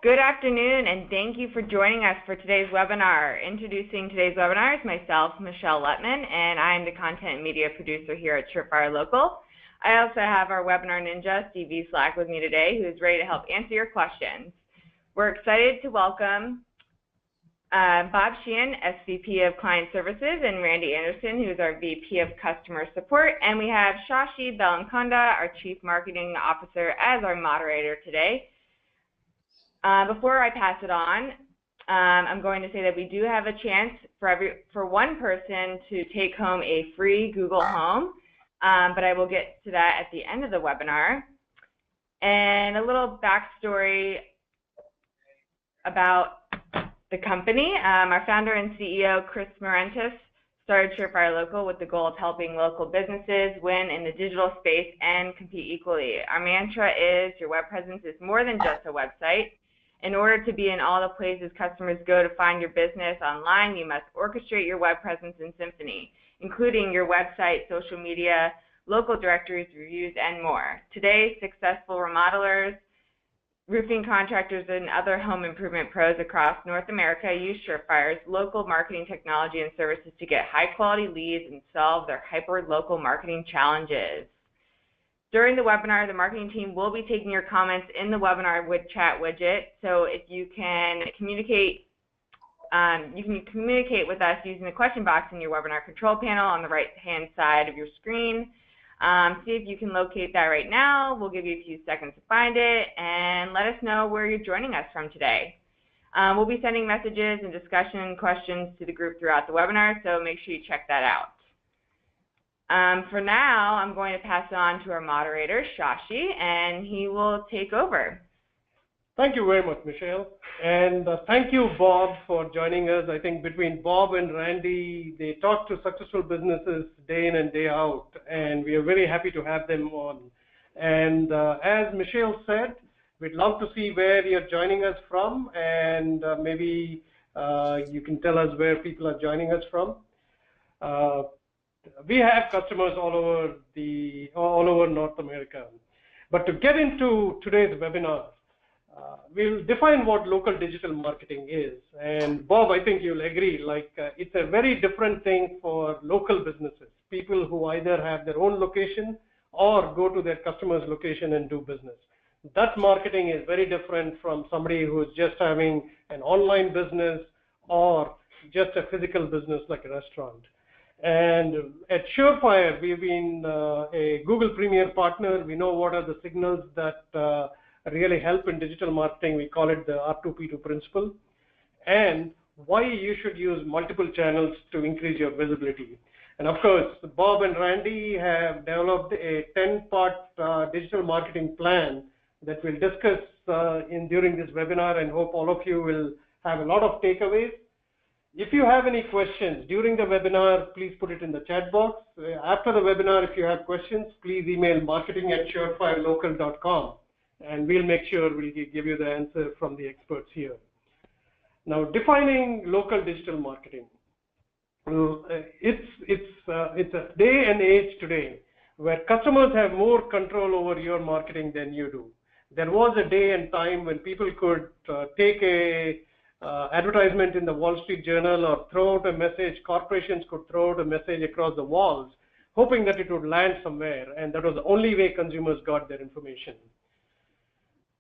Good afternoon, and thank you for joining us for today's webinar. Introducing today's webinar is myself, Michelle Lutman, and I'm the content and media producer here at Surefire Local. I also have our webinar ninja, Stevie Slack, with me today, who is ready to help answer your questions. We're excited to welcome Bob Sheehan, SVP of Client Services, and Randy Anderson, who is our VP of Customer Support. And we have Shashi Belankonda, our Chief Marketing Officer, as our moderator today. Before I pass it on, I'm going to say that we do have a chance for one person to take home a free Google Home, but I will get to that at the end of the webinar. And a little backstory about the company. Our founder and CEO, Chris Morentis, started Surefire Local with the goal of helping local businesses win in the digital space and compete equally. Our mantra is your web presence is more than just a website. In order to be in all the places customers go to find your business online, you must orchestrate your web presence in Symphony, including your website, social media, local directories, reviews, and more. Today, successful remodelers, roofing contractors, and other home improvement pros across North America use Surefire's local marketing technology and services to get high-quality leads and solve their hyper-local marketing challenges. During the webinar, the marketing team will be taking your comments in the webinar chat widget. So if you can communicate with us using the question box in your webinar control panel on the right-hand side of your screen. See if you can locate that right now. We'll give you a few seconds to find it, and let us know where you're joining us from today. We'll be sending messages and discussion questions to the group throughout the webinar, so make sure you check that out. For now, I'm going to pass it on to our moderator, Shashi, and he will take over. Thank you very much, Michelle. And thank you, Bob, for joining us. I think between Bob and Randy, they talk to successful businesses day in and day out, and we are very happy to have them on. And as Michelle said, we'd love to see where you're joining us from, and maybe you can tell us where people are joining us from. We have customers all over North America. But to get into today's webinar, we'll define what local digital marketing is. And Bob, I think you'll agree, it's a very different thing for local businesses, people who either have their own location or go to their customer's location and do business. That marketing is very different from somebody who's just having an online business or just a physical business like a restaurant. And at Surefire, we've been a Google Premier partner. We know what are the signals that really help in digital marketing. We call it the R2P2 principle. And why you should use multiple channels to increase your visibility. And of course, Bob and Randy have developed a 10-part digital marketing plan that we'll discuss during this webinar, and hope all of you will have a lot of takeaways. If you have any questions during the webinar, please put it in the chat box. After the webinar, if you have questions, please email marketing@surefirelocal.com, and we'll make sure we'll give you the answer from the experts here. Now, defining local digital marketing. It's a day and age today where customers have more control over your marketing than you do. There was a day and time when people could take a advertisement in the Wall Street Journal or throw out a message, corporations could throw out a message across the walls, hoping that it would land somewhere, and that was the only way consumers got their information.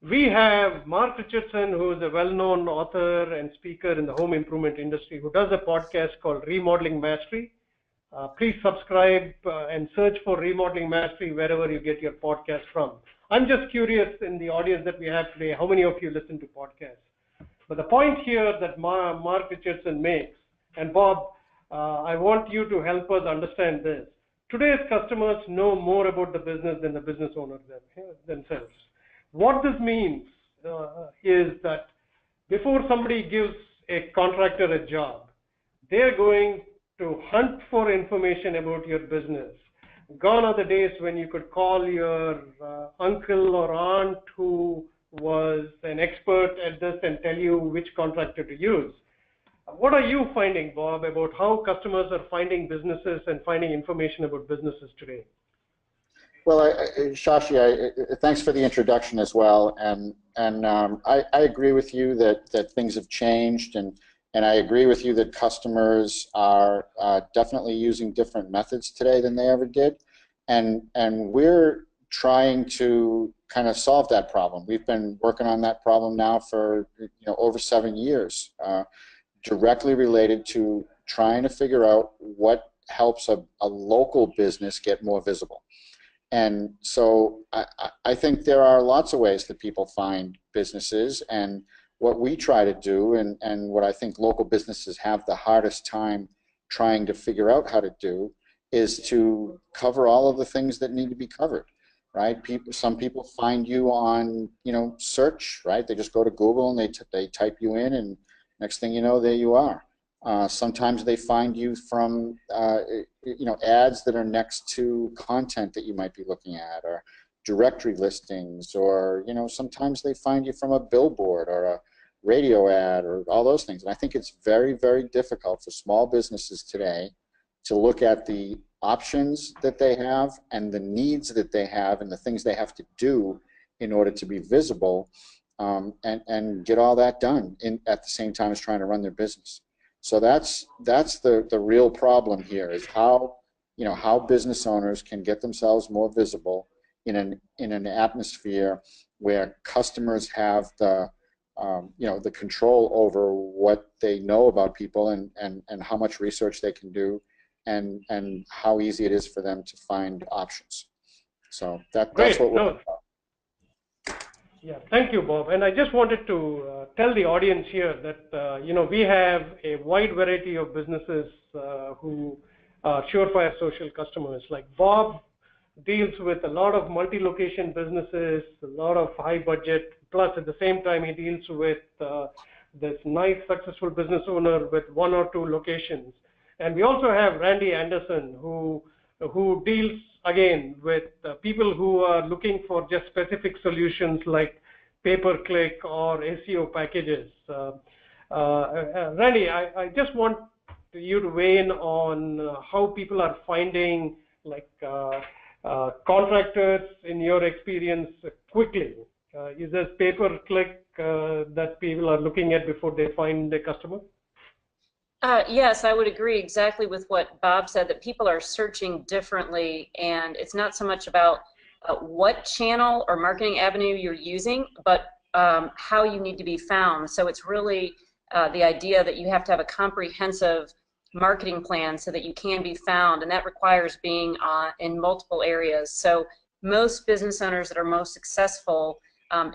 We have Mark Richardson, who is a well-known author and speaker in the home improvement industry, who does a podcast called Remodeling Mastery. Please subscribe and search for Remodeling Mastery wherever you get your podcast from. I'm just curious in the audience that we have today, how many of you listen to podcasts? But the point here that Mark Richardson makes, and Bob, I want you to help us understand this. Today's customers know more about the business than the business owners themselves. What this means is that before somebody gives a contractor a job, they're going to hunt for information about your business. Gone are the days when you could call your uncle or aunt who was an expert at this and tell you which contractor to use. What are you finding, Bob, about how customers are finding businesses and finding information about businesses today? Well, Shashi, thanks for the introduction as well, and I agree with you that things have changed, and I agree with you that customers are definitely using different methods today than they ever did, and we're trying to kind of solve that problem. We've been working on that problem now for over 7 years, directly related to trying to figure out what helps a local business get more visible. And so I think there are lots of ways that people find businesses, and what we try to do, and what I think local businesses have the hardest time trying to figure out how to do, is to cover all of the things that need to be covered, right? Some people find you on search, right? They just go to Google and they type you in, and next thing you know, there you are. Sometimes they find you from ads that are next to content that you might be looking at, or directory listings, or sometimes they find you from a billboard or a radio ad, or all those things. And I think it's very, very difficult for small businesses today to look at the options that they have and the needs that they have and the things they have to do in order to be visible, and get all that done at the same time as trying to run their business. So that's the real problem here, is how business owners can get themselves more visible in an atmosphere where customers have the control over what they know about people, and how much research they can do, and how easy it is for them to find options. So that's what we're about. Yeah, thank you, Bob. And I just wanted to tell the audience here that we have a wide variety of businesses who are Surefire Social customers. Like Bob deals with a lot of multi-location businesses, a lot of high budget, plus at the same time he deals with this nice successful business owner with 1 or 2 locations. And we also have Randy Anderson, who deals again with people who are looking for just specific solutions like pay-per-click or SEO packages. Randy, I just want you to weigh in on how people are finding contractors in your experience quickly. Is there pay-per-click that people are looking at before they find a customer? Yes, I would agree exactly with what Bob said, that people are searching differently, and it's not so much about what channel or marketing avenue you're using, but how you need to be found. So it's really the idea that you have to have a comprehensive marketing plan so that you can be found, and that requires being in multiple areas. So most business owners that are most successful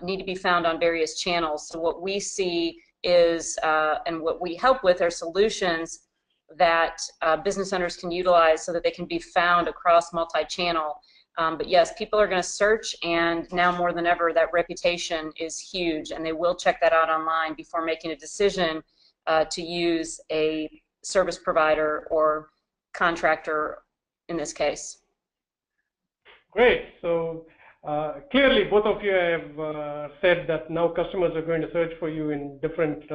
need to be found on various channels. So what we see is, and what we help with, are solutions that business owners can utilize so that they can be found across multi-channel. But yes, people are going to search, and now more than ever that reputation is huge, and they will check that out online before making a decision to use a service provider or contractor in this case. Great. So clearly both of you have said that now customers are going to search for you in different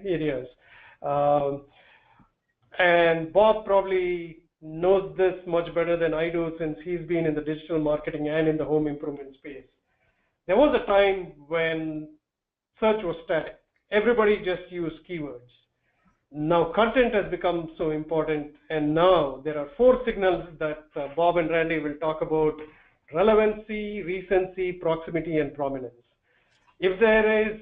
areas. And Bob probably knows this much better than I do, since he's been in the digital marketing and in the home improvement space. There was a time when search was static. Everybody just used keywords. Now content has become so important, and now there are 4 signals that Bob and Randy will talk about: relevancy, recency, proximity, and prominence. If there is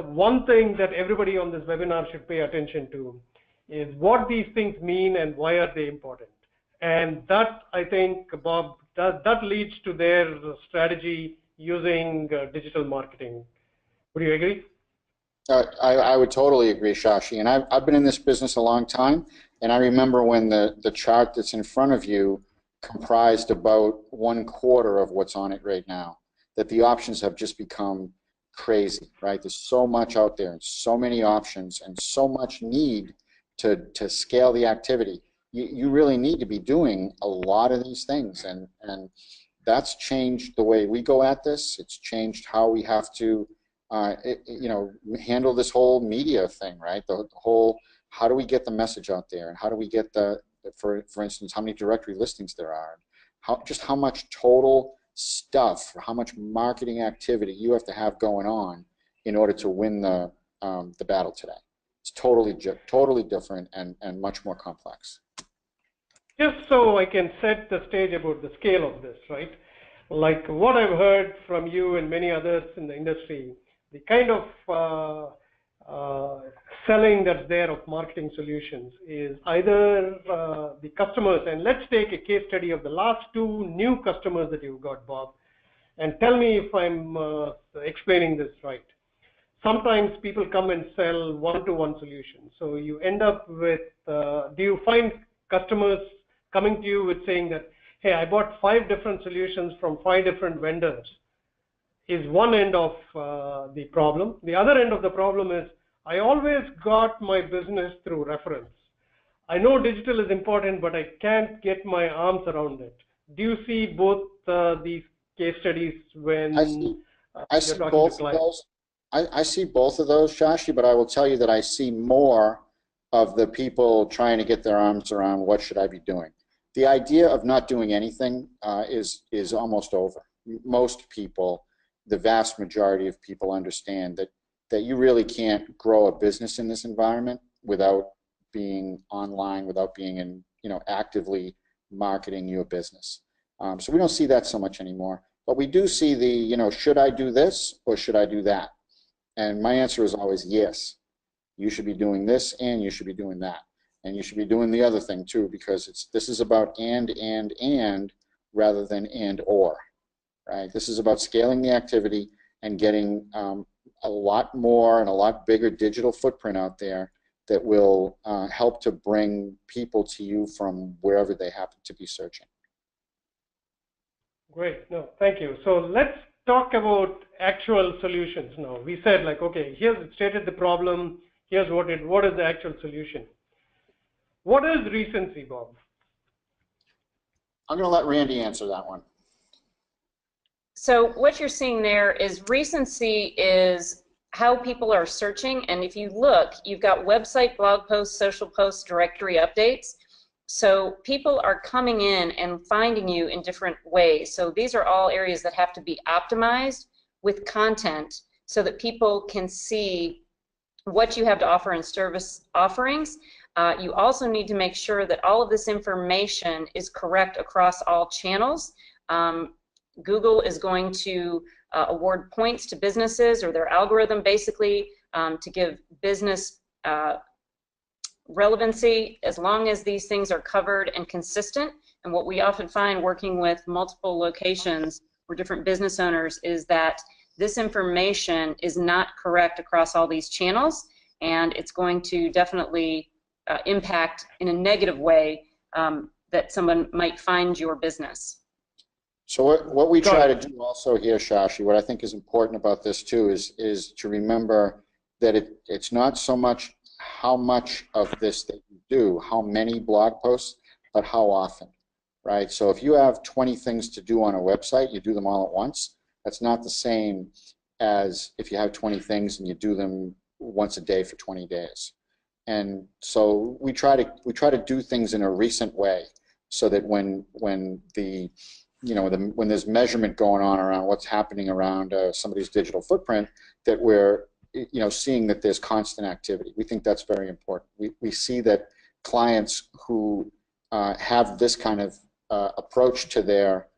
one thing that everybody on this webinar should pay attention to, is what these things mean and why are they important. And that, I think, Bob, that leads to their strategy using digital marketing. Would you agree? I would totally agree, Shashi. And I've been in this business a long time, and I remember when the chart that's in front of you comprised about 1/4 of what's on it right now, that the options have just become crazy, right? There's so much out there and so many options and so much need to scale the activity. You really need to be doing a lot of these things, and that's changed the way we go at this. It's changed how we have to handle this whole media thing, right? The whole, how do we get the message out there, and how do we get for instance, how many directory listings there are, how much total stuff, how much marketing activity you have to have going on in order to win the battle today. It's totally different and much more complex. Just so I can set the stage about the scale of this, right? Like what I've heard from you and many others in the industry, the kind of selling that's there of marketing solutions is either the customers, and let's take a case study of the last 2 new customers that you've got, Bob, and tell me if I'm explaining this right. Sometimes people come and sell one-to-one solutions. So you end up with, do you find customers coming to you with saying that, hey, I bought 5 different solutions from 5 different vendors? Is one end of the problem. The other end of the problem is I always got my business through reference. I know digital is important, but I can't get my arms around it. Do you see both these case studies when I see both of those? I see both of those, Shashi, but I will tell you that I see more of the people trying to get their arms around what should I be doing. The idea of not doing anything is almost over. Most people, the vast majority of people, understand that you really can't grow a business in this environment without being online, without being in, actively marketing your business. So we don't see that so much anymore. But we do see the, should I do this or should I do that? And my answer is always yes. You should be doing this and you should be doing that. And you should be doing the other thing too, because this is about and rather than and or, right? This is about scaling the activity and getting a lot more and a lot bigger digital footprint out there that will help to bring people to you from wherever they happen to be searching. Great. No, thank you. So let's talk about actual solutions now. We said like, okay, here's stated the problem. Here's what is the actual solution. What is recency, Bob? I'm going to let Randy answer that one. So what you're seeing there is recency is how people are searching, and if you look, you've got website, blog posts, social posts, directory updates. So people are coming in and finding you in different ways. So these are all areas that have to be optimized with content so that people can see what you have to offer in service offerings. You also need to make sure that all of this information is correct across all channels. Google is going to award points to businesses, or their algorithm basically, to give business relevancy as long as these things are covered and consistent. And what we often find working with multiple locations or different business owners is that this information is not correct across all these channels, and it's going to definitely impact in a negative way that someone might find your business. So what we try to do also here, Shashi, what I think is important about this too is to remember that it's not so much how much of this that you do, how many blog posts, but how often, right? So if you have 20 things to do on a website, you do them all at once. That's not the same as if you have 20 things and you do them once a day for 20 days. And so we try to do things in a recent way, so that when there's measurement going on around what's happening around somebody's digital footprint, that we're seeing that there's constant activity. We think that's very important. We see that clients who have this kind of approach to their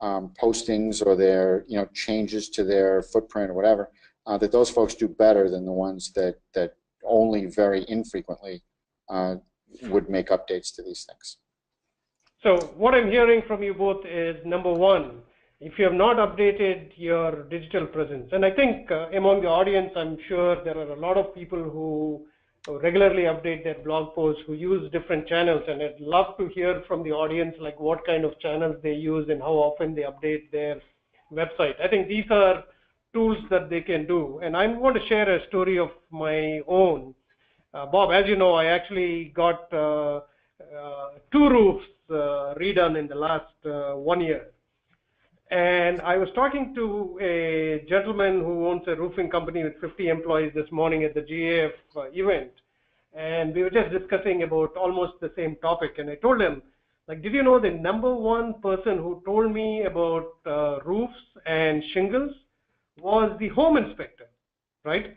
postings or their changes to their footprint or whatever, that those folks do better than the ones that only very infrequently would make updates to these things. So what I'm hearing from you both is, number one, if you have not updated your digital presence, and I think among the audience, I'm sure there are a lot of people who regularly update their blog posts, who use different channels, and I'd love to hear from the audience like what kind of channels they use and how often they update their website. I think these are tools that they can do, and I want to share a story of my own. Bob, as you know, I actually got 2 roofs redone in the last 1 year. And I was talking to a gentleman who owns a roofing company with 50 employees this morning at the GAF event. And we were just discussing about almost the same topic. And I told him, Like, did you know the number one person who told me about roofs and shingles was the home inspector, right?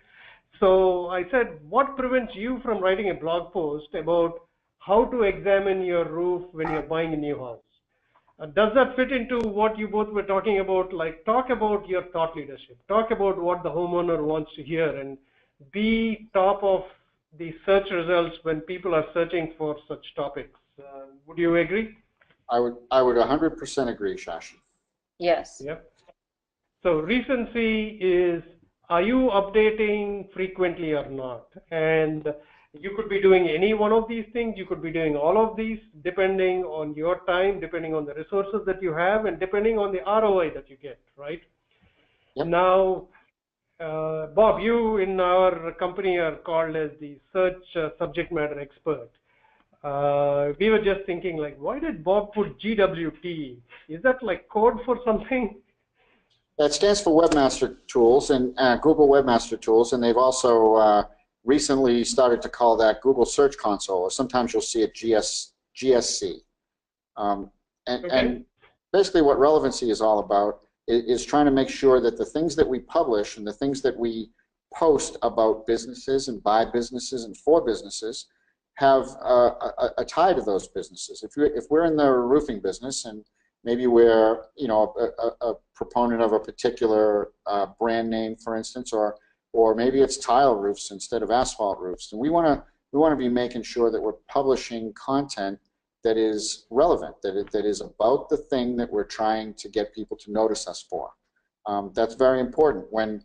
So I said, what prevents you from writing a blog post about how to examine your roof when you're buying a new house? Does that fit into what you both were talking about? Like, talk about your thought leadership. Talk about what the homeowner wants to hear and be top of the search results when people are searching for such topics. Would you agree? I would 100% agree, Shashi. Yes. Yep. So recency is, are you updating frequently or not? And you could be doing any one of these things. You could be doing all of these depending on your time, depending on the resources that you have, and depending on the ROI that you get, right? Yep. Now, Bob, you in our company are called as the search subject matter expert. We were just thinking, like, why did Bob put GWT? Is that like code for something? That stands for Webmaster Tools and Google Webmaster Tools, and they've also recently started to call that Google Search Console, or sometimes you'll see it GSC. And basically what relevancy is all about is trying to make sure that the things that we publish and the things that we post about businesses and by businesses and for businesses have a tie to those businesses. If we're in the roofing business and maybe we're a proponent of a particular brand name, for instance, or maybe it's tile roofs instead of asphalt roofs, and we want to be making sure that we're publishing content that is relevant, that is about the thing that we're trying to get people to notice us for. That's very important when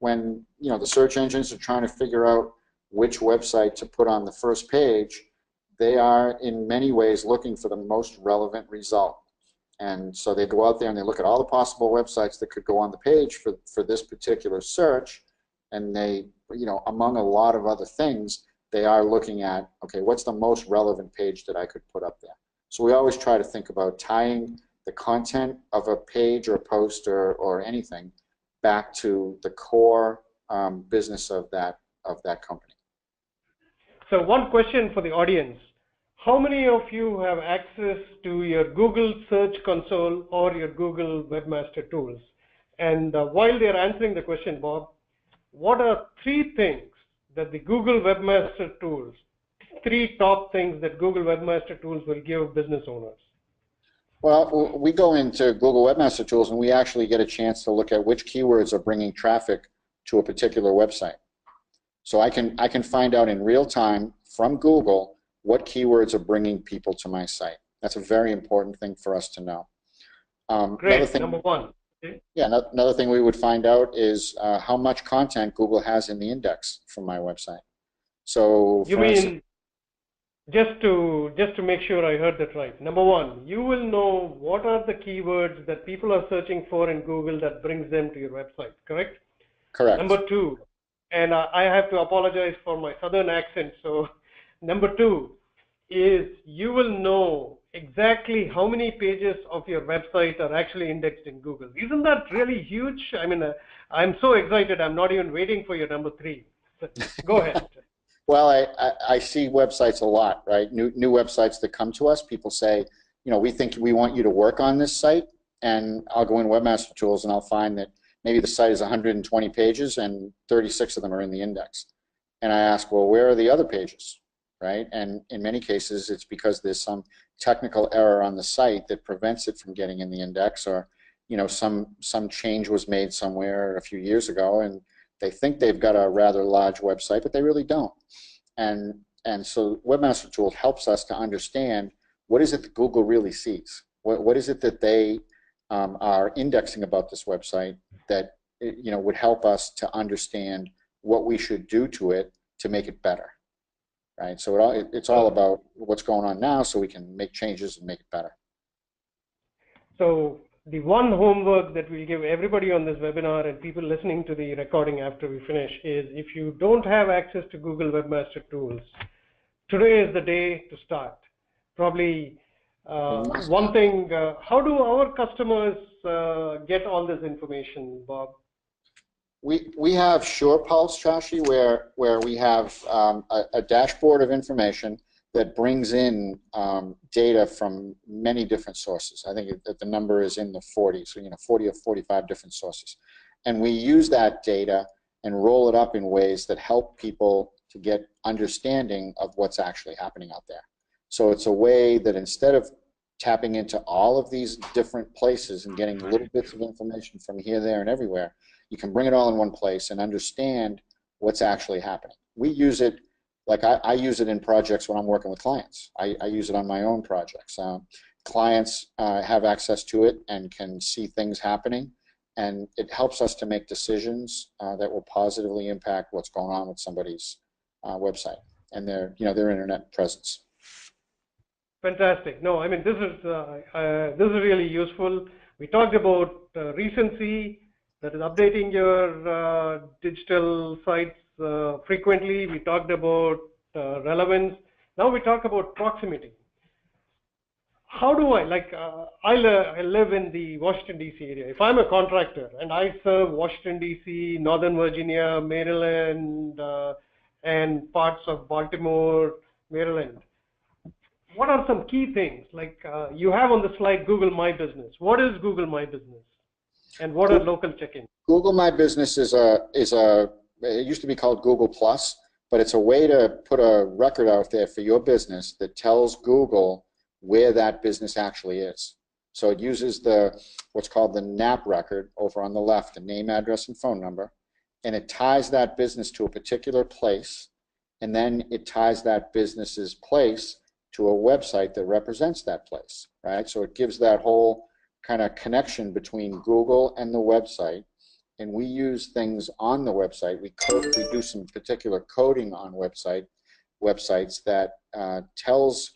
the search engines are trying to figure out which website to put on the first page. They are in many ways looking for the most relevant result. And so they go out there and they look at all the possible websites that could go on the page for this particular search, and they, among a lot of other things, they are looking at, okay, what's the most relevant page that I could put up there? So we always try to think about tying the content of a page or a post or anything back to the core business of that company. So one question for the audience. How many of you have access to your Google Search Console or your Google Webmaster Tools? And while they're answering the question, Bob, what are 3 things that the Google Webmaster Tools, 3 top things that Google Webmaster Tools will give business owners? Well, we go into Google Webmaster Tools and we actually get a chance to look at which keywords are bringing traffic to a particular website. So I can find out in real time from Google what keywords are bringing people to my site. That's a very important thing for us to know. Great, number one. Okay. Yeah, another thing we would find out is how much content Google has in the index from my website. So you mean, just to make sure I heard that right, number one, you will know what are the keywords that people are searching for in Google that brings them to your website, correct? Correct. Number 2, and I have to apologize for my southern accent, so number 2 is you will know exactly how many pages of your website are actually indexed in Google. Isn't that really huge? I mean, I'm so excited, I'm not even waiting for your number 3. Go ahead. Well, I see websites a lot, right? New websites that come to us, people say, we think we want you to work on this site, and I'll go in Webmaster Tools and I'll find that maybe the site is 120 pages and 36 of them are in the index. And I ask, well, where are the other pages, right? And in many cases, it's because there's some technical error on the site that prevents it from getting in the index, or some change was made somewhere a few years ago, and they think they've got a rather large website, but they really don't. And so Webmaster Tool helps us to understand what is it that Google really sees. What is it that they are indexing about this website that would help us to understand what we should do to it to make it better, right? So it's all about what's going on now, so we can make changes and make it better. So the one homework that we'll give everybody on this webinar and people listening to the recording after we finish is, if you don't have access to Google Webmaster Tools, today is the day to start. Probably one thing, how do our customers get all this information, Bob? We have SurePulse, Shashi, where we have a dashboard of information that brings in data from many different sources. I think that the number is in the 40s, so 40 or 45 different sources. And we use that data and roll it up in ways that help people to get understanding of what's actually happening out there. So it's a way that instead of tapping into all of these different places and getting little bits of information from here, there, and everywhere, you can bring it all in one place and understand what's actually happening. We use it, like I use it in projects when I'm working with clients. I use it on my own projects. Clients have access to it and can see things happening, and it helps us to make decisions that will positively impact what's going on with somebody's website and their internet presence. Fantastic. No, I mean, this is really useful. We talked about recency, that is updating your digital sites frequently. We talked about relevance. Now we talk about proximity. How do I, like, I live in the Washington, D.C. area. If I'm a contractor and I serve Washington, D.C., Northern Virginia, Maryland, and parts of Baltimore, Maryland, what are some key things? Like you have on the slide Google My Business. What is Google My Business? And what are local check-ins? Google My Business it used to be called Google Plus, but it's a way to put a record out there for your business that tells Google where that business actually is. So it uses what's called the NAP record over on the left, the name, address, and phone number, and it ties that business to a particular place, and then it ties that business's place to a website that represents that place, right? So it gives that whole kind of connection between Google and the website, and we use things on the website. We do some particular coding on websites that tells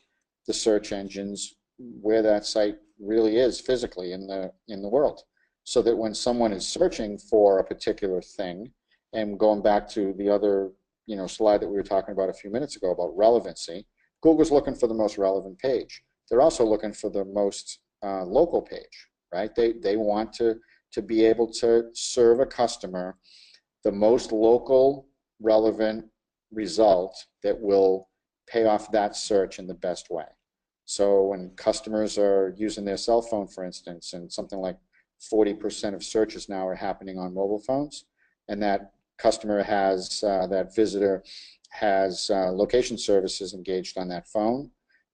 the search engines where that site really is physically in the world, so that when someone is searching for a particular thing, and going back to the other slide that we were talking about a few minutes ago about relevancy, Google's looking for the most relevant page. They're also looking for the most local page, right? They want to be able to serve a customer the most local, relevant result that will pay off that search in the best way. So when customers are using their cell phone, for instance, and something like 40% of searches now are happening on mobile phones, and that customer has, that visitor has location services engaged on that phone,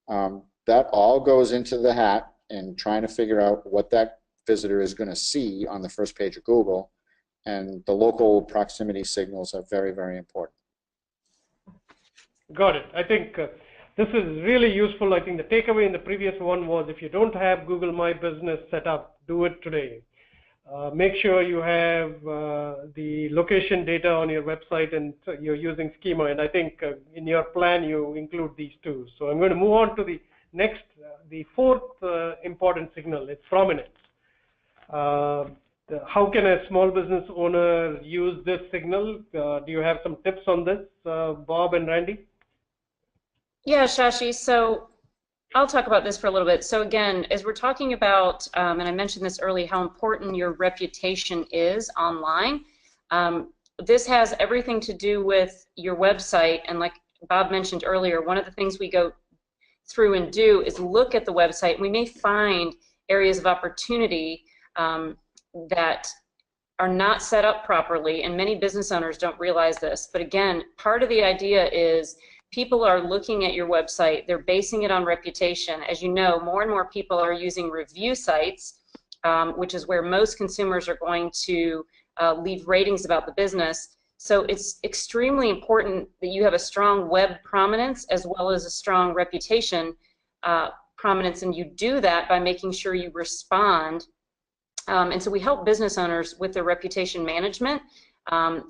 that all goes into the hat and trying to figure out what that visitor is going to see on the first page of Google, and the local proximity signals are very, very important. Got it. I think this is really useful. I think the takeaway in the previous one was, if you don't have Google My Business set up, do it today. Make sure you have the location data on your website and you're using schema, and I think in your plan you include these two. So I'm going to move on to the next, the fourth important signal. It's prominence. How can a small business owner use this signal? Do you have some tips on this, Bob and Randy? Yeah, Shashi. So I'll talk about this for a little bit. So again, as we're talking about, and I mentioned this earlier, how important your reputation is online. This has everything to do with your website, and like Bob mentioned earlier, one of the things we go through and do is look at the website. We may find areas of opportunity that are not set up properly, and many business owners don't realize this. But again, part of the idea is people are looking at your website, they're basing it on reputation. As you know, more and more people are using review sites, which is where most consumers are going to leave ratings about the business. So it's extremely important that you have a strong web prominence as well as a strong reputation prominence, and you do that by making sure you respond. And so we help business owners with their reputation management.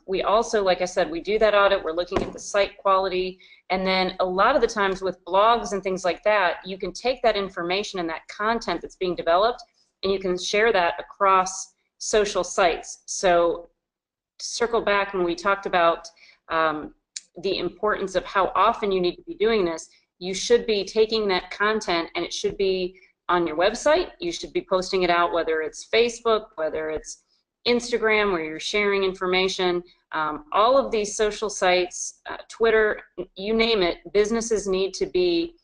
We also, like I said, we do that audit. We're looking at the site quality. And then a lot of the times with blogs and things like that, you can take that information and that content that's being developed, and you can share that across social sites. So to circle back, when we talked about the importance of how often you need to be doing this, you should be taking that content and it should be on your website. You should be posting it out, whether it's Facebook, whether it's Instagram, where you're sharing information. All of these social sites, Twitter, you name it, businesses need to be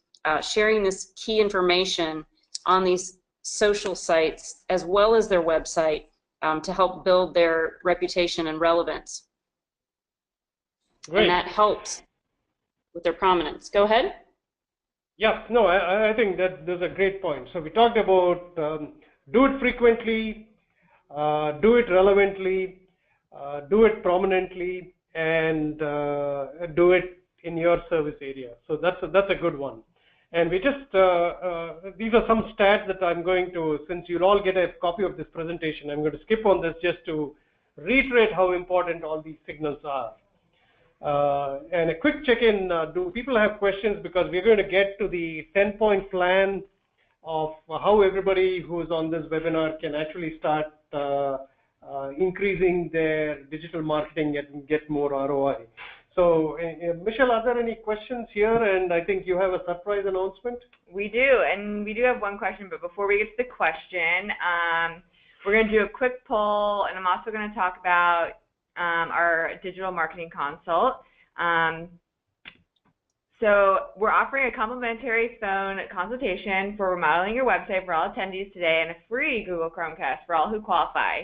sharing this key information on these social sites as well as their website to help build their reputation and relevance. Great. And that helps with their prominence. Go ahead. Yeah, no, I think that those are great points. So we talked about do it frequently, do it relevantly, do it prominently, and do it in your service area. So that's a good one. And we just, these are some stats that I'm going to, since you'll all get a copy of this presentation, I'm going to skip on this just to reiterate how important all these signals are. And a quick check-in, do people have questions? Because we're going to get to the 10-point plan of how everybody who's on this webinar can actually start increasing their digital marketing and get more ROI. So, Michelle, are there any questions here? And I think you have a surprise announcement. We do, and we do have one question, but before we get to the question, we're going to do a quick poll, and I'm also going to talk about our digital marketing consult. So we're offering a complimentary phone consultation for remodeling your website for all attendees today and a free Google Chromecast for all who qualify.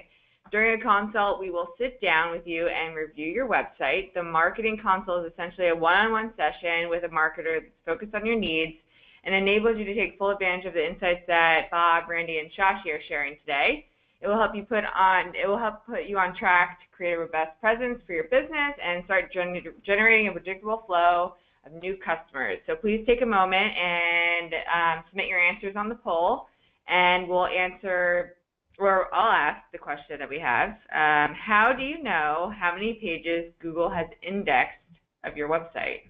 During a consult, we will sit down with you and review your website. The marketing consult is essentially a one-on-one session with a marketer that's focused on your needs and enables you to take full advantage of the insights that Bob, Randy, and Shashi are sharing today. It will help you put you on track to create a robust presence for your business and start generating a predictable flow of new customers. So please take a moment and submit your answers on the poll, and we'll answer, or I'll ask the question that we have. How do you know how many pages Google has indexed of your website?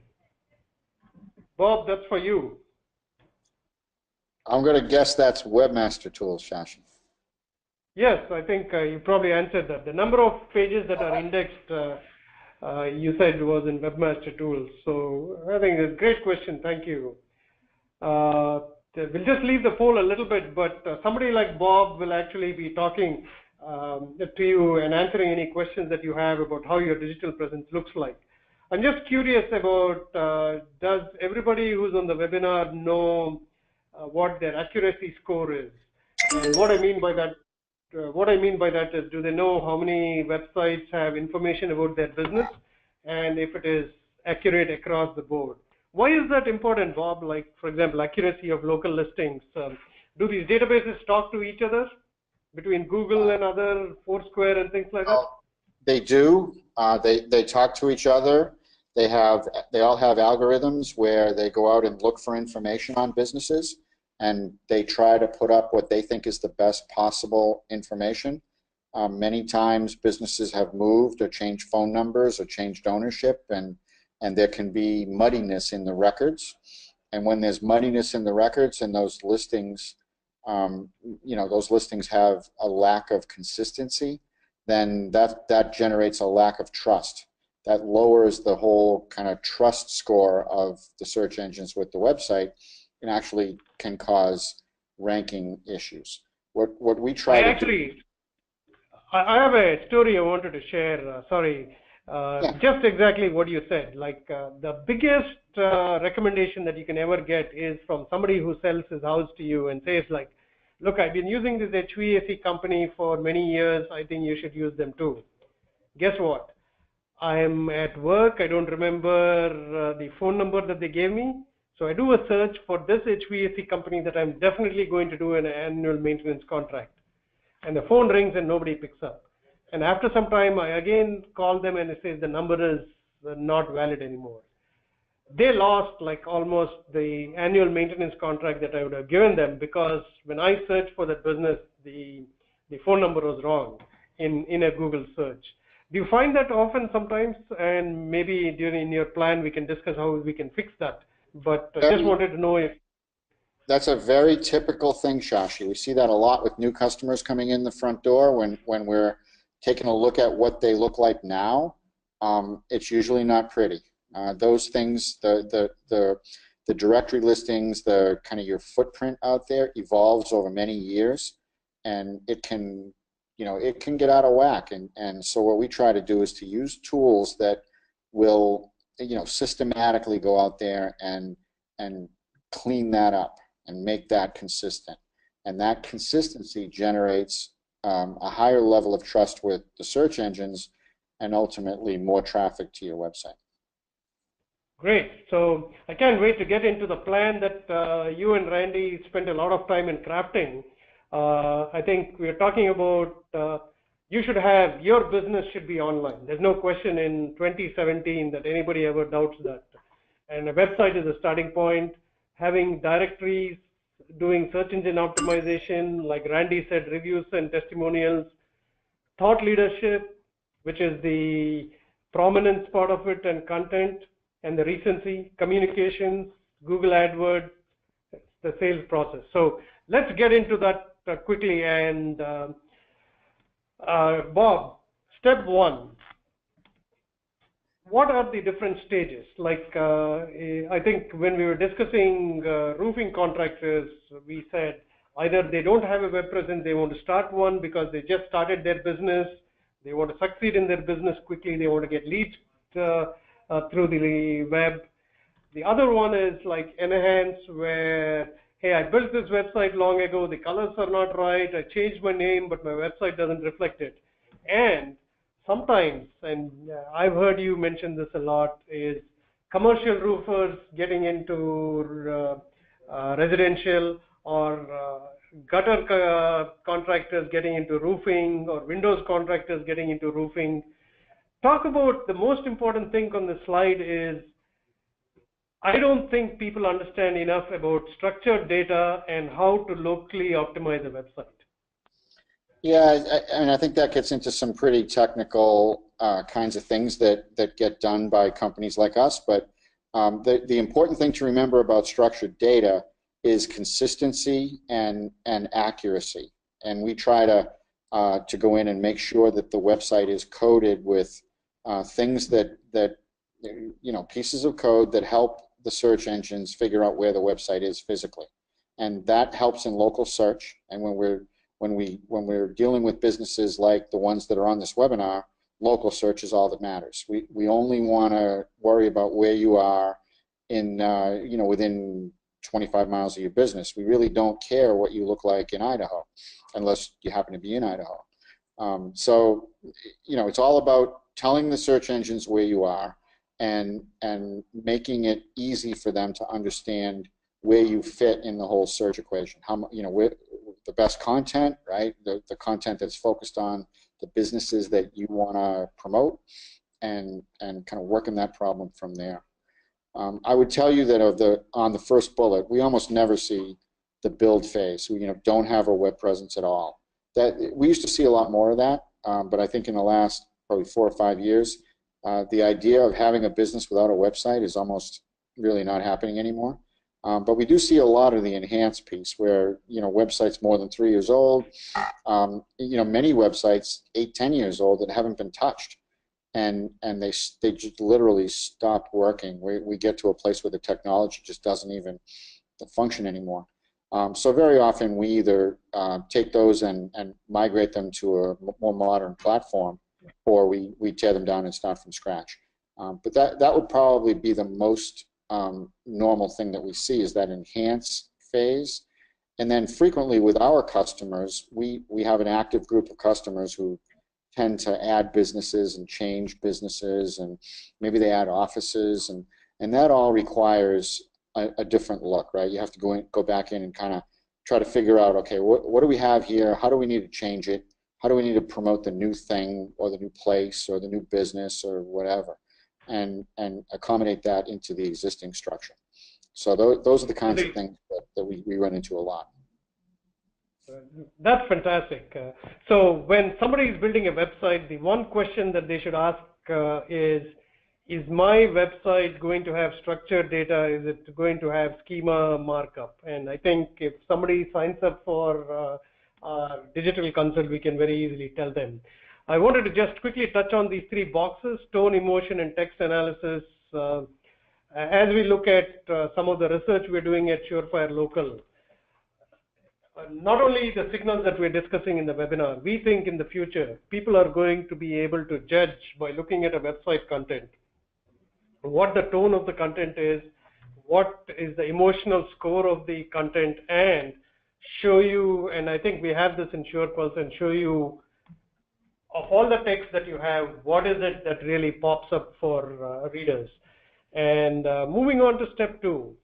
Bob, that's for you. I'm going to guess that's Webmaster Tools, Shashi. Yes, I think you probably answered that. The number of pages that are indexed, you said was in Webmaster Tools. So I think it's a great question. Thank you. We'll just leave the poll a little bit, but somebody like Bob will actually be talking to you and answering any questions that you have about how your digital presence looks like. I'm just curious about, does everybody who's on the webinar know what their accuracy score is? And what I mean by that is, do they know how many websites have information about their business and if it is accurate across the board? Why is that important, Bob? Like, for example, accuracy of local listings. Do these databases talk to each other between Google and other Foursquare and things like that? They do. They talk to each other. They all have algorithms where they go out and look for information on businesses, and they try to put up what they think is the best possible information. Many times businesses have moved or changed phone numbers or changed ownership, and there can be muddiness in the records. And when there's muddiness in the records and those listings, those listings have a lack of consistency, then that generates a lack of trust. That lowers the whole kind of trust score of the search engines with the website, and actually can cause ranking issues. What we try to do. I have a story I wanted to share. Just exactly what you said. Like the biggest recommendation that you can ever get is from somebody who sells his house to you and says, like, look, I've been using this HVAC company for many years. I think you should use them too. Guess what? I'm at work. I don't remember the phone number that they gave me. So I do a search for this HVAC company that I'm definitely going to do an annual maintenance contract. And the phone rings and nobody picks up. And after some time, I again call them and it says the number is not valid anymore. They lost like almost the annual maintenance contract that I would have given them, because when I searched for that business, the phone number was wrong in a Google search. Do you find that often sometimes? And maybe during your plan we can discuss how we can fix that. But I just wanted to know if... That's a very typical thing, Shashi. We see that a lot with new customers coming in the front door when we're taking a look at what they look like now. It's usually not pretty. Those things, the directory listings, the kind of your footprint out there evolves over many years, and it can it can get out of whack. And so what we try to do is to use tools that will, systematically go out there and clean that up and make that consistent. And that consistency generates a higher level of trust with the search engines and ultimately more traffic to your website. Great. So I can't wait to get into the plan that you and Randy spent a lot of time in crafting. I think we're talking about your business should be online. There's no question in 2017 that anybody ever doubts that. And a website is a starting point. Having directories, doing search engine optimization, like Randy said, reviews and testimonials, thought leadership, which is the prominence part of it, and content, and the recency, communications, Google AdWords, the sales process. So let's get into that quickly. And Bob, step one, what are the different stages? Like I think when we were discussing roofing contractors, we said either they don't have a web presence, they want to start one because they just started their business, they want to succeed in their business quickly, they want to get leads through the web. The other one is like enhance, where, hey, I built this website long ago, the colors are not right, I changed my name, but my website doesn't reflect it. And sometimes, and I've heard you mention this a lot, is commercial roofers getting into residential, or gutter contractors getting into roofing, or windows contractors getting into roofing. Talk about the most important thing on the slide is, I don't think people understand enough about structured data and how to locally optimize a website. Yeah, and I think that gets into some pretty technical kinds of things that get done by companies like us. But the important thing to remember about structured data is consistency and accuracy. And we try to go in and make sure that the website is coded with things that pieces of code that help the search engines figure out where the website is physically, and that helps in local search. And when we're dealing with businesses like the ones that are on this webinar, local search is all that matters. We only want to worry about where you are in within 25 miles of your business. We really don't care what you look like in Idaho, unless you happen to be in Idaho. So it's all about telling the search engines where you are and making it easy for them to understand where you fit in the whole search equation. Where the best content, right? The content that's focused on the businesses that you want to promote, and kind of working that problem from there. I would tell you that on the first bullet, we almost never see the build phase. We don't have a web presence at all. That we used to see a lot more of that, but I think in the last probably 4 or 5 years, the idea of having a business without a website is almost really not happening anymore. But we do see a lot of the enhanced piece where websites more than 3 years old, many websites 8-10 years old that haven't been touched, and they just literally stop working. We get to a place where the technology just doesn't even function anymore. So very often we either take those and migrate them to a more modern platform, or we tear them down and start from scratch. But that would probably be the most normal thing that we see, is that enhance phase. And then frequently with our customers, we have an active group of customers who tend to add businesses and change businesses, and maybe they add offices, and that all requires a different look, right? You have to go back in and kind of try to figure out, okay, what do we have here? How do we need to change it? How do we need to promote the new thing or the new place or the new business or whatever, and accommodate that into the existing structure. So those are the kinds of things that we run into a lot. That's fantastic. So when somebody is building a website, the one question that they should ask is my website going to have structured data? Is it going to have schema markup? And I think if somebody signs up for digital consult, we can very easily tell them. I wanted to just quickly touch on these 3 boxes: tone, emotion, and text analysis. As we look at some of the research we're doing at Surefire Local, not only the signals that we're discussing in the webinar, we think in the future, people are going to be able to judge by looking at a website content, what the tone of the content is, what is the emotional score of the content, and show you, and I think we have this in SurePulse, and show you of all the text that you have, what is it that really pops up for readers. And moving on to step 2,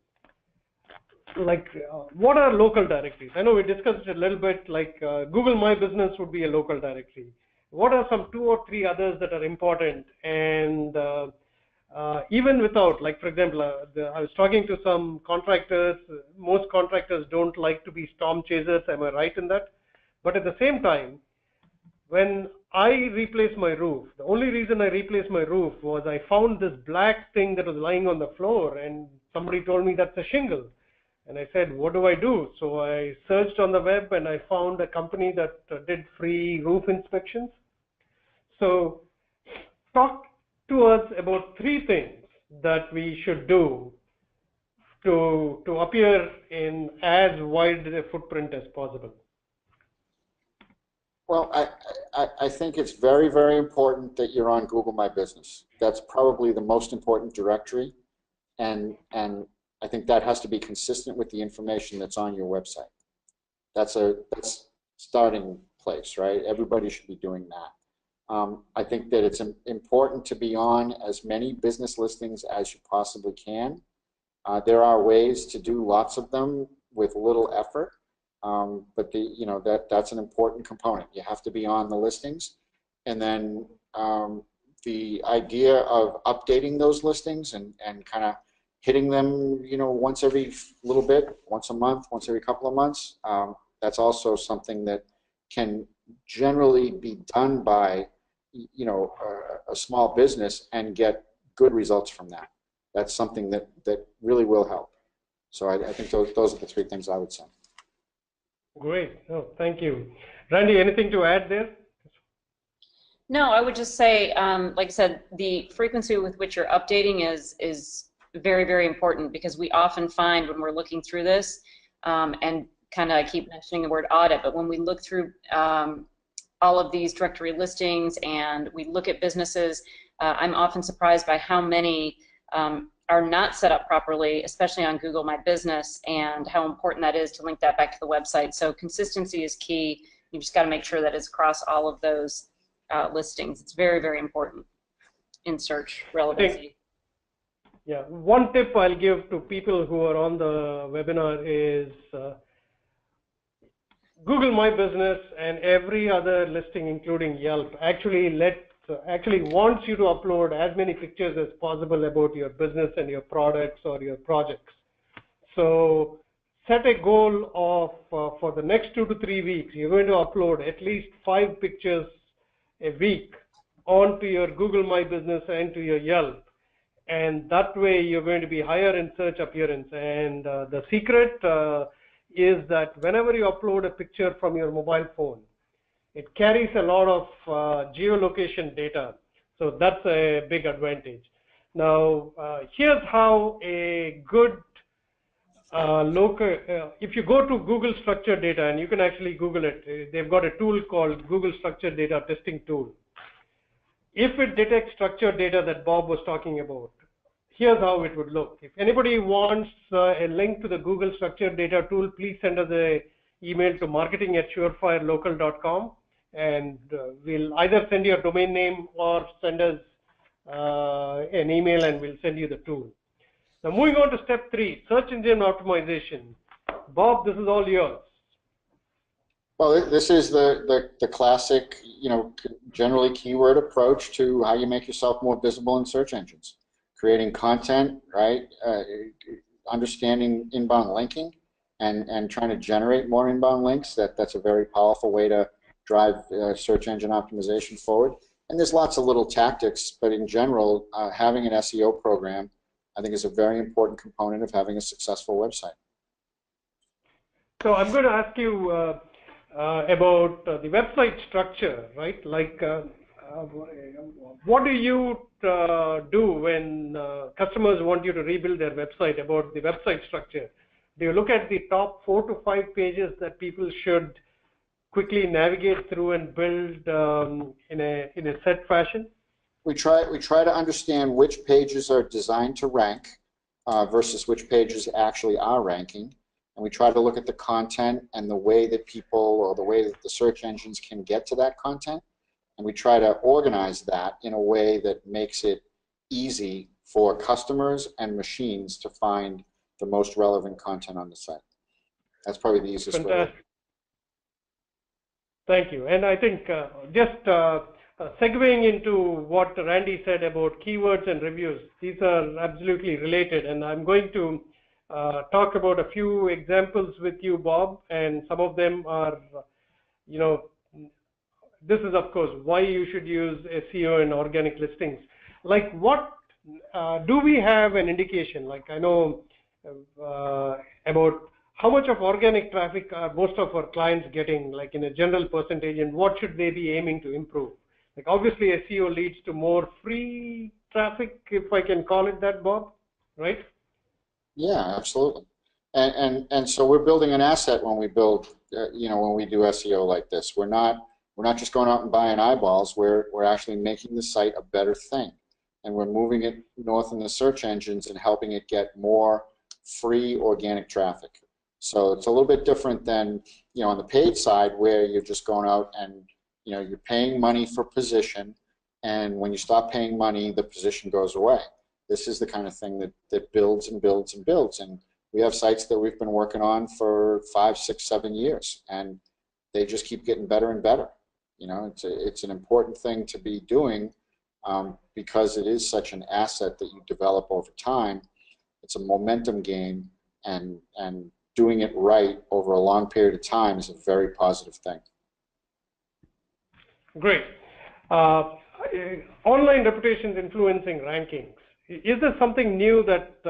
like what are local directories? I know we discussed it a little bit, like Google My Business would be a local directory. What are some 2 or 3 others that are important? And even without, like for example, I was talking to some contractors. Most contractors don't like to be storm chasers, am I right in that? But at the same time, when I replaced my roof, the only reason I replaced my roof was I found this black thing that was lying on the floor, and somebody told me that's a shingle. And I said, what do I do? So I searched on the web and I found a company that did free roof inspections. So talk to us about 3 things that we should do to appear in as wide a footprint as possible. Well, I think it's very, very important that you're on Google My Business. That's probably the most important directory, and I think that has to be consistent with the information that's on your website. That's starting place, right? Everybody should be doing that. I think that it's important to be on as many business listings as you possibly can. There are ways to do lots of them with little effort. But that's an important component. You have to be on the listings, and then the idea of updating those listings and kind of hitting them, once every little bit, once a month, once every couple of months. That's also something that can generally be done by, a small business and get good results from that. That's something that really will help. So I think those are the 3 things I would say. Great. Oh, thank you. Randy, anything to add there? No, I would just say, like I said, the frequency with which you're updating is very, very important, because we often find when we're looking through this, and kind of keep mentioning the word audit, but when we look through all of these directory listings and we look at businesses, I'm often surprised by how many are not set up properly, especially on Google My Business, and how important that is to link that back to the website. So consistency is key. You just got to make sure that it's across all of those listings. It's very, very important in search relevancy. Yeah, one tip I'll give to people who are on the webinar is Google My Business and every other listing, including Yelp, actually wants you to upload as many pictures as possible about your business and your products or your projects. So set a goal of for the next 2 to 3 weeks, you're going to upload at least 5 pictures a week onto your Google My Business and to your Yelp. And that way you're going to be higher in search appearance. And the secret is that whenever you upload a picture from your mobile phone, it carries a lot of geolocation data. So that's a big advantage. Now, here's how a good if you go to Google Structured Data, and you can actually Google it, they've got a tool called Google Structured Data Testing Tool. If it detects structured data that Bob was talking about, here's how it would look. If anybody wants a link to the Google Structured Data tool, please send us an email to marketing@surefirelocal.com, and we'll either send you a domain name or send us an email, and we'll send you the tool. Now, moving on to step 3, search engine optimization. Bob, this is all yours. Well, this is the classic, generally keyword approach to how you make yourself more visible in search engines. Creating content, right? Understanding inbound linking, and trying to generate more inbound links. That's a very powerful way to drive search engine optimization forward. And there's lots of little tactics, but in general, having an SEO program, I think, is a very important component of having a successful website. So I'm going to ask you about the website structure, right? Like, what do you do when customers want you to rebuild their website, about the website structure? Do you look at the top 4 to 5 pages that people should quickly navigate through and build in a set fashion? We try to understand which pages are designed to rank versus which pages actually are ranking. And we try to look at the content and the way that people, or the way that the search engines can get to that content. And we try to organize that in a way that makes it easy for customers and machines to find the most relevant content on the site. That's probably the easiest way. Fantastic. Thank you. And I think just segueing into what Randy said about keywords and reviews, these are absolutely related, and I'm going to talk about a few examples with you, Bob, and some of them are, you know, this is of course why you should use SEO and organic listings. Like, what do we have an indication? Like, I know about how much of organic traffic are most of our clients getting, like in a general percentage, and what should they be aiming to improve? Like, obviously SEO leads to more free traffic, if I can call it that, Bob, right? Yeah, absolutely. And so we're building an asset when we build, you know, when we do SEO like this. We're not just going out and buying eyeballs. We're actually making the site a better thing, and we're moving it north in the search engines and helping it get more free organic traffic. So it's a little bit different than, you know, on the paid side, where you're just going out and, you know, you're paying money for position, and when you stop paying money, the position goes away. This is the kind of thing that builds and builds and builds. And we have sites that we've been working on for 5, 6, 7 years, and they just keep getting better and better. You know, it's an important thing to be doing because it is such an asset that you develop over time. It's a momentum game, and doing it right over a long period of time is a very positive thing. Great. Online reputations influencing rankings. Is there something new that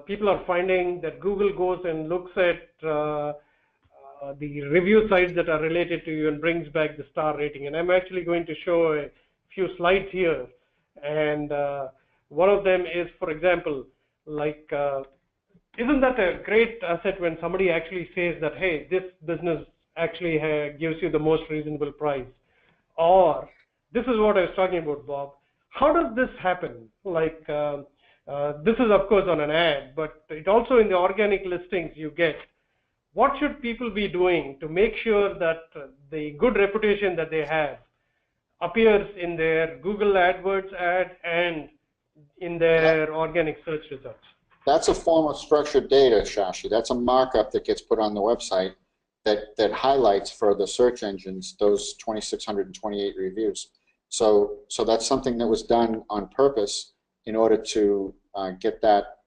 people are finding, that Google goes and looks at the review sites that are related to you and brings back the star rating? And I'm actually going to show a few slides here. And one of them is, for example, like, isn't that a great asset when somebody actually says that, hey, this business actually gives you the most reasonable price? Or, this is what I was talking about, Bob. How does this happen? Like, this is of course on an ad, but it also in the organic listings you get. What should people be doing to make sure that the good reputation that they have appears in their Google AdWords ad and in their organic search results? That's a form of structured data, Shashi. That's a markup that gets put on the website that highlights for the search engines those 2,628 reviews. So that's something that was done on purpose in order to get that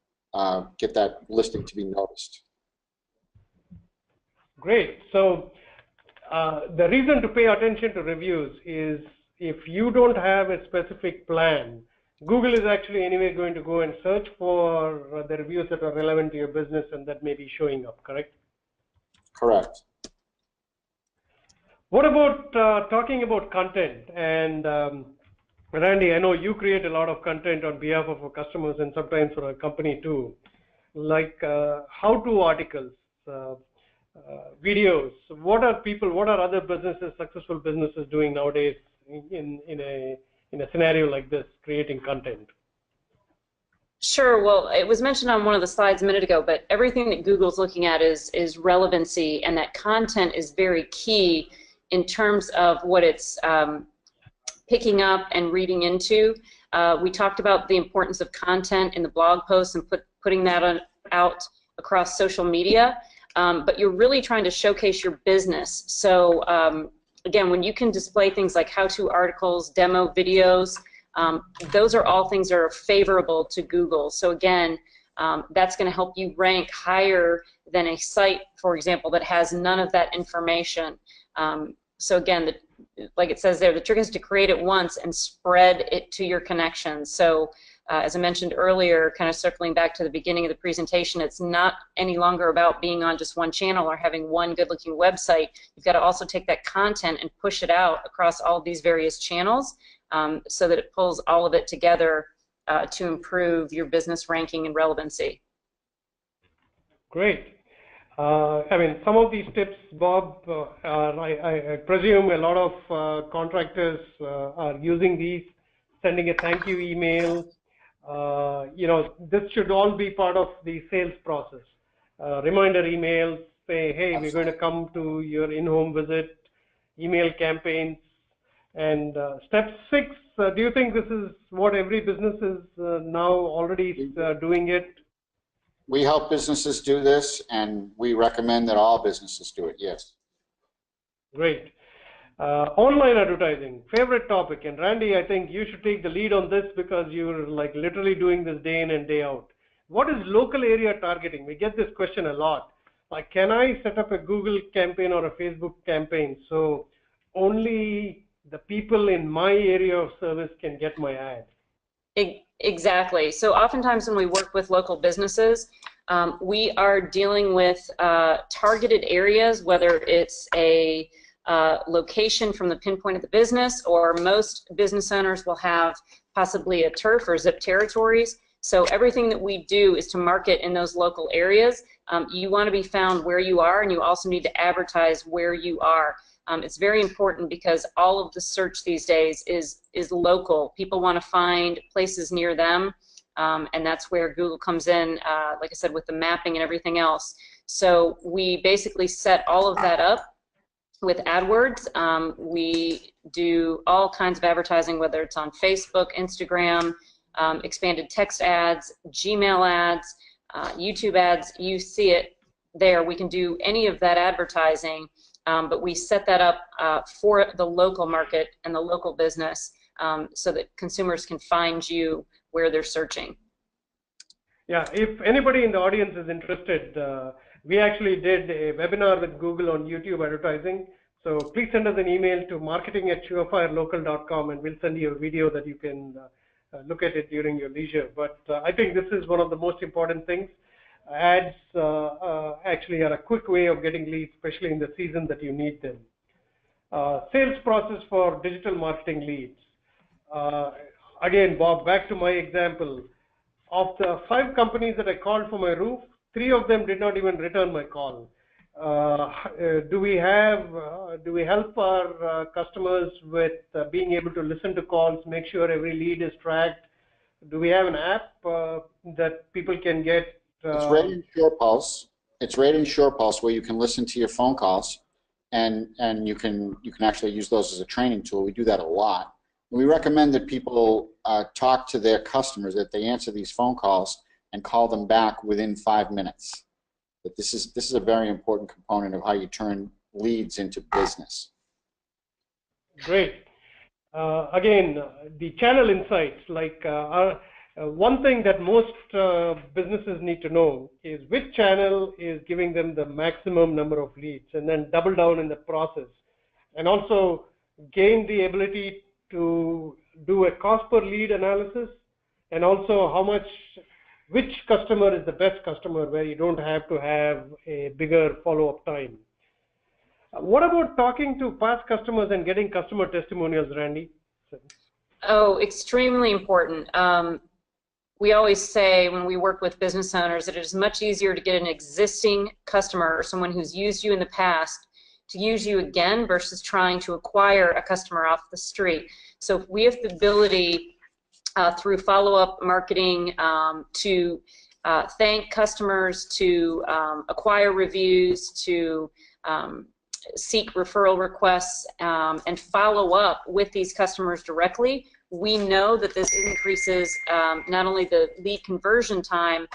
listing to be noticed. Great. So the reason to pay attention to reviews is, if you don't have a specific plan, Google is actually anyway going to go and search for the reviews that are relevant to your business and that may be showing up, correct? Correct. What about talking about content? And Randy, I know you create a lot of content on behalf of our customers and sometimes for our company too, like how-to articles, videos. What are other businesses, successful businesses, doing nowadays in a scenario like this, creating content? Sure. Well, it was mentioned on one of the slides a minute ago, but everything that Google's looking at is relevancy, and that content is very key in terms of what it's picking up and reading into. We talked about the importance of content in the blog posts and putting that out across social media, but you're really trying to showcase your business. So again, when you can display things like how-to articles, demo videos, those are all things that are favorable to Google. So again, that's going to help you rank higher than a site, for example, that has none of that information. So again, like it says there, the trick is to create it once and spread it to your connections. So as I mentioned earlier, kind of circling back to the beginning of the presentation, it's not any longer about being on just one channel or having one good-looking website. You've got to also take that content and push it out across all these various channels so that it pulls all of it together to improve your business ranking and relevancy. Great. I mean, some of these tips, Bob, I presume a lot of contractors are using these, sending a thank you email. This should all be part of the sales process. Reminder emails, say, hey, we're going to come to your in-home visit, email campaigns. And step 6, do you think this is what every business is now already doing it? We help businesses do this, and we recommend that all businesses do it, yes. Great. Online advertising, favorite topic. And Randy, I think you should take the lead on this because you're like literally doing this day in and day out. What is local area targeting? We get this question a lot. Like, can I set up a Google campaign or a Facebook campaign so only the people in my area of service can get my ad? Exactly. So oftentimes when we work with local businesses, we are dealing with targeted areas, whether it's a location from the pinpoint of the business, or most business owners will have possibly a turf or zip territories. So everything that we do is to market in those local areas. You want to be found where you are, and you also need to advertise where you are. It's very important because all of the search these days is local. People want to find places near them, and that's where Google comes in, like I said, with the mapping and everything else. So we basically set all of that up with AdWords. We do all kinds of advertising, whether it's on Facebook, Instagram, expanded text ads, Gmail ads, YouTube ads. You see it there. We can do any of that advertising. But we set that up for the local market and the local business so that consumers can find you where they're searching. Yeah, if anybody in the audience is interested, we actually did a webinar with Google on YouTube advertising. So please send us an email to marketing@surefirelocal.com, and we'll send you a video that you can look at it during your leisure. But I think this is one of the most important things. Ads actually are a quick way of getting leads, especially in the season that you need them. Sales process for digital marketing leads. Again, Bob, back to my example. Of the 5 companies that I called for my roof, 3 of them did not even return my call. Do we help our customers with being able to listen to calls, make sure every lead is tracked? Do we have an app that people can get? It's Rating SurePulse. It's Rating SurePulse, where you can listen to your phone calls, and you can actually use those as a training tool. We do that a lot. We recommend that people talk to their customers, that they answer these phone calls and call them back within 5 minutes. But this is a very important component of how you turn leads into business. Great. Again, the channel insights, like one thing that most businesses need to know is which channel is giving them the maximum number of leads, and then double down in the process. And also gain the ability to do a cost per lead analysis, and also which customer is the best customer, where you don't have to have a bigger follow-up time. What about talking to past customers and getting customer testimonials, Randy? Oh, extremely important. We always say when we work with business owners that it is much easier to get an existing customer or someone who's used you in the past to use you again versus trying to acquire a customer off the street. So if we have the ability through follow-up marketing to thank customers, to acquire reviews, to seek referral requests, and follow up with these customers directly, we know that this increases not only the lead conversion time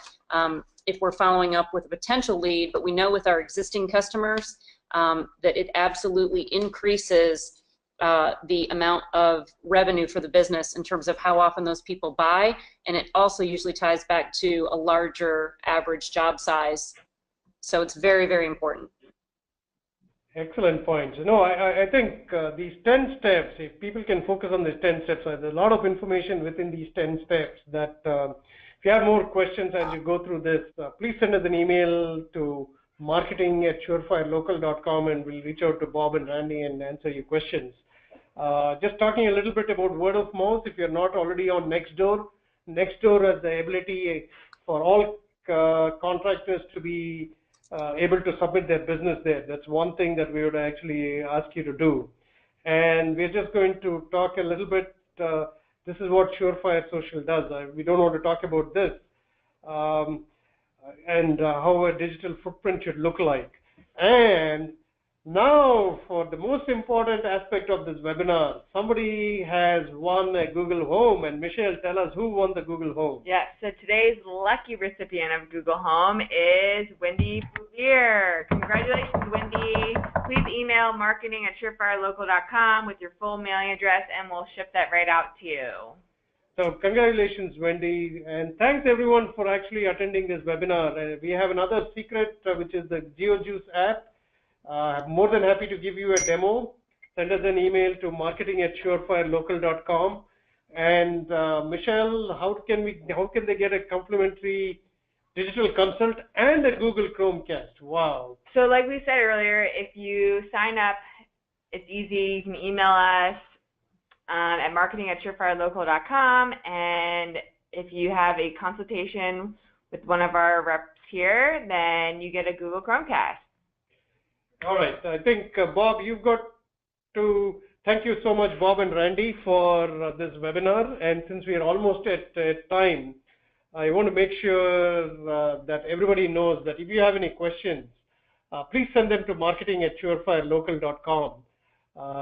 if we're following up with a potential lead, but we know with our existing customers that it absolutely increases the amount of revenue for the business in terms of how often those people buy, and it also usually ties back to a larger average job size. So it's very, very important. Excellent points. I think these 10 steps, if people can focus on these 10 steps, there's a lot of information within these 10 steps that if you have more questions as you go through this, please send us an email to marketing@surefirelocal.com, and we'll reach out to Bob and Randy and answer your questions. Just talking a little bit about word of mouth, if you're not already on Nextdoor, Nextdoor has the ability for all contractors to be able to submit their business there. That's one thing that we would actually ask you to do. And we're just going to talk a little bit. This is what Surefire Social does. We don't want to talk about this and how a digital footprint should look like. And now for the most important aspect of this webinar, somebody has won a Google Home, and Michelle, tell us who won the Google Home. Yes, so today's lucky recipient of Google Home is Wendy Bouvier. Congratulations, Wendy. Please email marketing@surefirelocal.com with your full mailing address, and we'll ship that right out to you. So congratulations, Wendy, and thanks everyone for actually attending this webinar. We have another secret, which is the GeoJuice app. I'm more than happy to give you a demo. Send us an email to marketing@surefirelocal.com. And Michelle, how can they get a complimentary digital consult and a Google Chromecast? Wow. So like we said earlier, if you sign up, it's easy. You can email us at marketing@surefirelocal.com, and if you have a consultation with one of our reps here, then you get a Google Chromecast. All right. I think, Bob, you've got to thank you so much, Bob and Randy, for this webinar. And since we are almost at time, I want to make sure that everybody knows that if you have any questions, please send them to marketing@surefirelocal.com.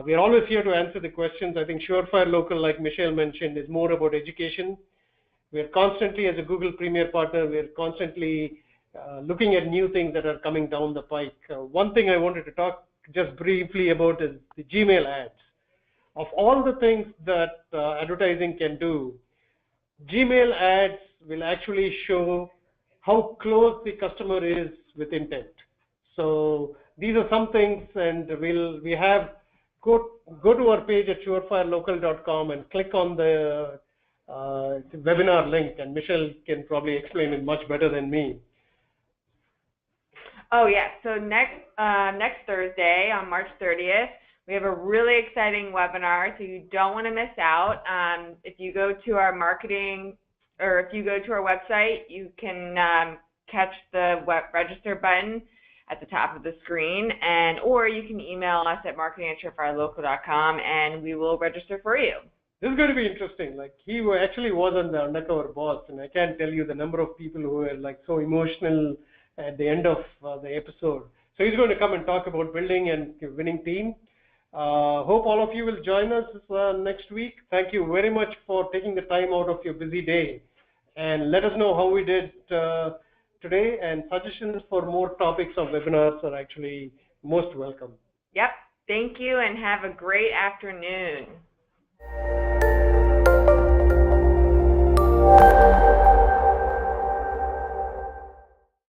We are always here to answer the questions. I think Surefire Local, like Michelle mentioned, is more about education. We are constantly, as a Google Premier Partner, we are constantly looking at new things that are coming down the pike. One thing I wanted to talk just briefly about is the Gmail ads. Of all the things that advertising can do, Gmail ads will actually show how close the customer is with intent. So these are some things, and we have go to our page at surefirelocal.com and click on the webinar link, and Michelle can probably explain it much better than me. Oh yeah, so next Thursday on March 30th, we have a really exciting webinar, so you don't want to miss out. If you go to our marketing, or if you go to our website, you can catch the register button at the top of the screen, or you can email us at marketing@surefirelocal.com, and we will register for you. This is going to be interesting. Like, he actually wasn't the undercover boss, and I can't tell you the number of people who were like so emotional at the end of the episode. So he's going to come and talk about building and winning team. Hope all of you will join us next week. Thank you very much for taking the time out of your busy day, and let us know how we did today, and suggestions for more topics of webinars are actually most welcome. Yep. Thank you, and have a great afternoon.